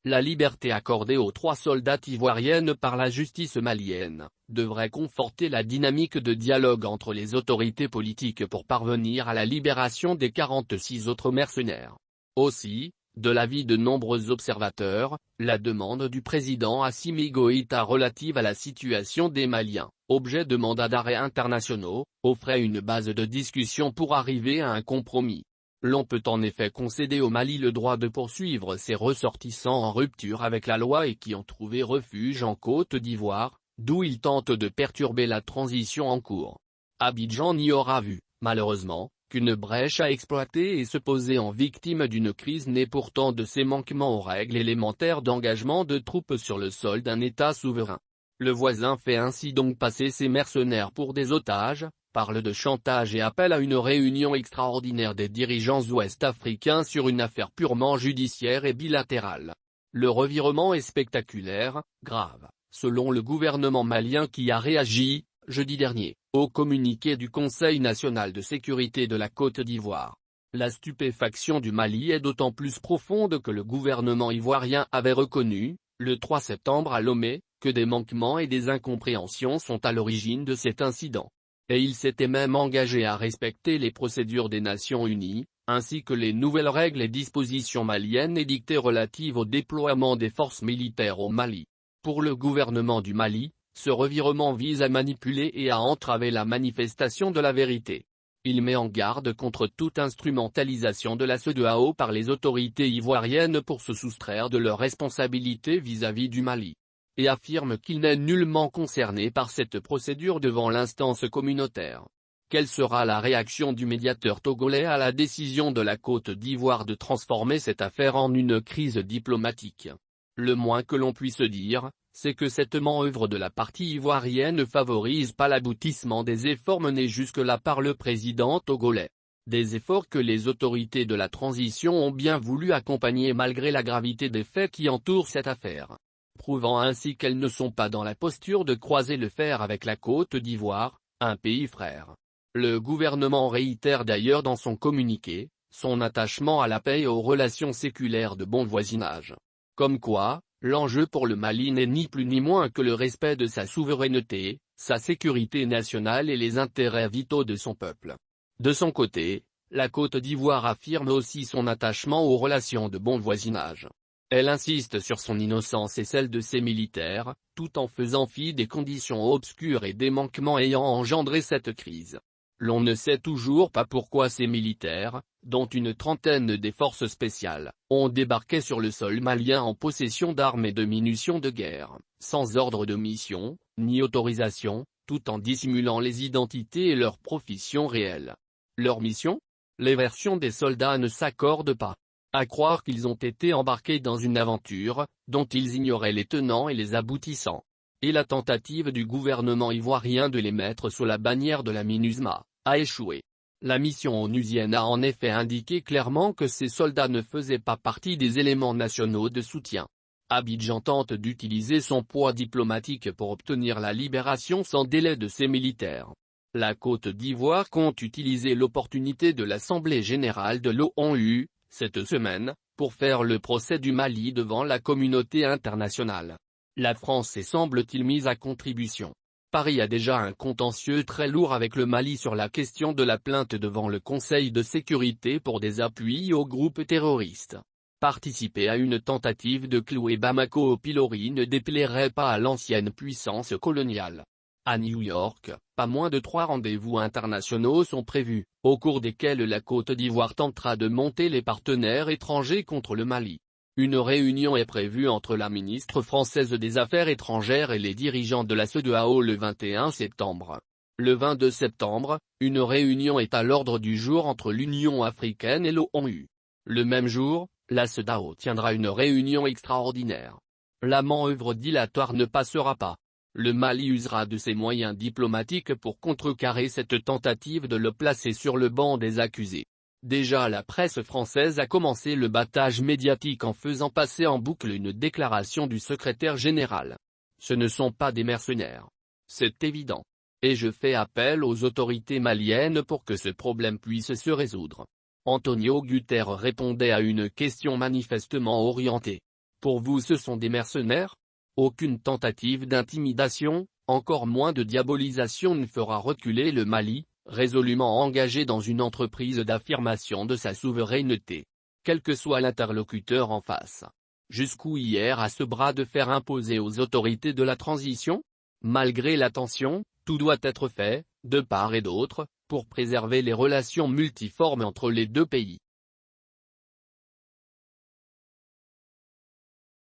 La liberté accordée aux 3 soldats ivoiriennes par la justice malienne devrait conforter la dynamique de dialogue entre les autorités politiques pour parvenir à la libération des 46 autres mercenaires. Aussi, de l'avis de nombreux observateurs, la demande du président Assimi Goïta relative à la situation des Maliens, objet de mandats d'arrêt internationaux, offrait une base de discussion pour arriver à un compromis. L'on peut en effet concéder au Mali le droit de poursuivre ses ressortissants en rupture avec la loi et qui ont trouvé refuge en Côte d'Ivoire, d'où ils tentent de perturber la transition en cours. Abidjan n'y aura vu, malheureusement, qu'une brèche à exploiter et se poser en victime d'une crise née pourtant de ses manquements aux règles élémentaires d'engagement de troupes sur le sol d'un État souverain. Le voisin fait ainsi donc passer ses mercenaires pour des otages, parle de chantage et appelle à une réunion extraordinaire des dirigeants ouest-africains sur une affaire purement judiciaire et bilatérale. Le revirement est spectaculaire, grave, selon le gouvernement malien qui a réagi, jeudi dernier, au communiqué du Conseil national de sécurité de la Côte d'Ivoire. La stupéfaction du Mali est d'autant plus profonde que le gouvernement ivoirien avait reconnu, le 3 septembre à Lomé, que des manquements et des incompréhensions sont à l'origine de cet incident. Et il s'était même engagé à respecter les procédures des Nations Unies, ainsi que les nouvelles règles et dispositions maliennes édictées relatives au déploiement des forces militaires au Mali. Pour le gouvernement du Mali, ce revirement vise à manipuler et à entraver la manifestation de la vérité. Il met en garde contre toute instrumentalisation de la CEDEAO par les autorités ivoiriennes pour se soustraire de leurs responsabilités vis-à-vis du Mali. Et affirme qu'il n'est nullement concerné par cette procédure devant l'instance communautaire. Quelle sera la réaction du médiateur togolais à la décision de la Côte d'Ivoire de transformer cette affaire en une crise diplomatique? Le moins que l'on puisse dire, c'est que cette manœuvre de la partie ivoirienne ne favorise pas l'aboutissement des efforts menés jusque-là par le président togolais. Des efforts que les autorités de la transition ont bien voulu accompagner malgré la gravité des faits qui entourent cette affaire, prouvant ainsi qu'elles ne sont pas dans la posture de croiser le fer avec la Côte d'Ivoire, un pays frère. Le gouvernement réitère d'ailleurs dans son communiqué, son attachement à la paix et aux relations séculaires de bon voisinage. Comme quoi, l'enjeu pour le Mali n'est ni plus ni moins que le respect de sa souveraineté, sa sécurité nationale et les intérêts vitaux de son peuple. De son côté, la Côte d'Ivoire affirme aussi son attachement aux relations de bon voisinage. Elle insiste sur son innocence et celle de ses militaires, tout en faisant fi des conditions obscures et des manquements ayant engendré cette crise. L'on ne sait toujours pas pourquoi ces militaires, dont une trentaine des forces spéciales, ont débarqué sur le sol malien en possession d'armes et de munitions de guerre, sans ordre de mission, ni autorisation, tout en dissimulant les identités et leurs professions réelles. Leur mission? Les versions des soldats ne s'accordent pas. À croire qu'ils ont été embarqués dans une aventure, dont ils ignoraient les tenants et les aboutissants. Et la tentative du gouvernement ivoirien de les mettre sous la bannière de la MINUSMA, a échoué. La mission onusienne a en effet indiqué clairement que ces soldats ne faisaient pas partie des éléments nationaux de soutien. Abidjan tente d'utiliser son poids diplomatique pour obtenir la libération sans délai de ses militaires. La Côte d'Ivoire compte utiliser l'opportunité de l'Assemblée générale de l'ONU, cette semaine, pour faire le procès du Mali devant la communauté internationale. La France est semble-t-il mise à contribution. Paris a déjà un contentieux très lourd avec le Mali sur la question de la plainte devant le Conseil de sécurité pour des appuis aux groupes terroristes. Participer à une tentative de clouer Bamako au pilori ne déplairait pas à l'ancienne puissance coloniale. À New York, pas moins de 3 rendez-vous internationaux sont prévus, au cours desquels la Côte d'Ivoire tentera de monter les partenaires étrangers contre le Mali. Une réunion est prévue entre la ministre française des Affaires étrangères et les dirigeants de la CEDEAO le 21 septembre. Le 22 septembre, une réunion est à l'ordre du jour entre l'Union africaine et l'ONU. Le même jour, la CEDEAO tiendra une réunion extraordinaire. La manœuvre dilatoire ne passera pas. Le Mali usera de ses moyens diplomatiques pour contrecarrer cette tentative de le placer sur le banc des accusés. Déjà la presse française a commencé le battage médiatique en faisant passer en boucle une déclaration du secrétaire général. Ce ne sont pas des mercenaires. C'est évident. Et je fais appel aux autorités maliennes pour que ce problème puisse se résoudre. Antonio Guterres répondait à une question manifestement orientée. Pour vous ce sont des mercenaires? Aucune tentative d'intimidation, encore moins de diabolisation ne fera reculer le Mali, résolument engagé dans une entreprise d'affirmation de sa souveraineté. Quel que soit l'interlocuteur en face. Jusqu'où hier à ce bras de fer imposé aux autorités de la transition? Malgré la tension, tout doit être fait, de part et d'autre, pour préserver les relations multiformes entre les deux pays.